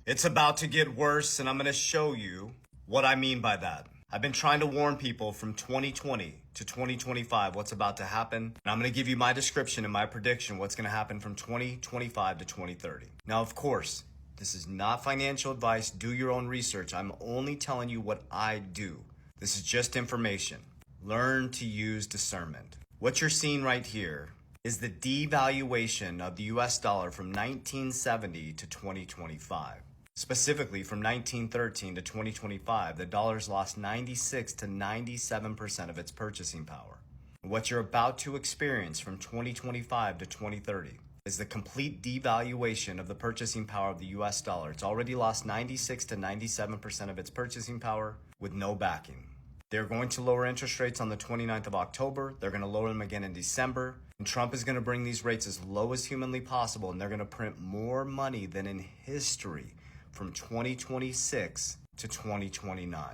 It's about to get worse, and I'm going to show you what I mean by that. I've been trying to warn people from 2020 to 2025 what's about to happen, and I'm going to give you my description and my prediction what's going to happen from 2025 to 2030. Now, of course, this is not financial advice. Do your own research. I'm only telling you what I do. This is just information. Learn to use discernment. What you're seeing right here is the devaluation of the US dollar from 1970 to 2025. Specifically, from 1913 to 2025, the dollar's lost 96 to 97% of its purchasing power. What you're about to experience from 2025 to 2030 is the complete devaluation of the purchasing power of the US dollar. It's already lost 96 to 97% of its purchasing power with no backing. They're going to lower interest rates on the 29th of October. They're going to lower them again in December. And Trump is going to bring these rates as low as humanly possible. And they're going to print more money than in history from 2026 to 2029.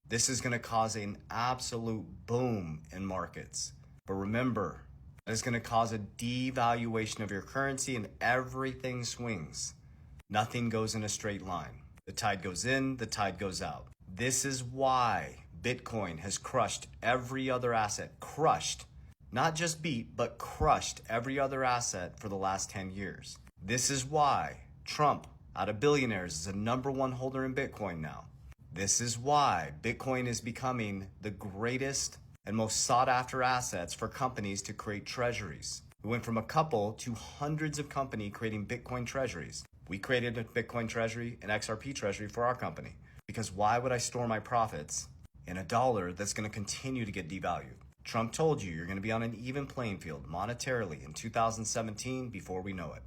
This is going to cause an absolute boom in markets. But remember, it's going to cause a devaluation of your currency and everything swings. Nothing goes in a straight line. The tide goes in, the tide goes out. This is why Bitcoin has crushed every other asset. Crushed. Not just beat, but crushed every other asset for the last 10 years. This is why Trump, out of billionaires, is a number one holder in Bitcoin now. This is why Bitcoin is becoming the greatest and most sought after assets for companies to create treasuries. We went from a couple to hundreds of companies creating Bitcoin treasuries. We created a Bitcoin treasury, an XRP treasury for our company. Because why would I store my profits in a dollar that's going to continue to get devalued? Trump told you you're going to be on an even playing field monetarily in 2017 before we know it.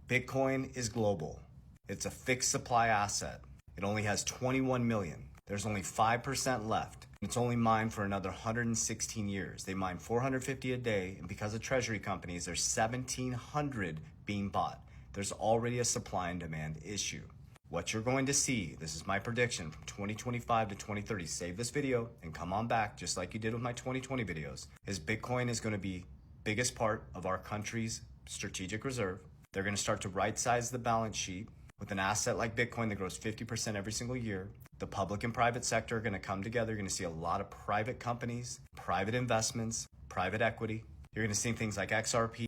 Bitcoin is global. It's a fixed supply asset. It only has 21 million. There's only 5% left. It's only mined for another 116 years. They mine 450 a day, and because of treasury companies, there's 1,700 being bought. There's already a supply and demand issue. What you're going to see, this is my prediction from 2025 to 2030, save this video and come on back just like you did with my 2020 videos, is Bitcoin is going to be biggest part of our country's strategic reserve. They're going to start to right size the balance sheet. With an asset like Bitcoin that grows 50% every single year, the public and private sector are going to come together. You're going to see a lot of private companies, private investments, private equity. You're going to see things like XRP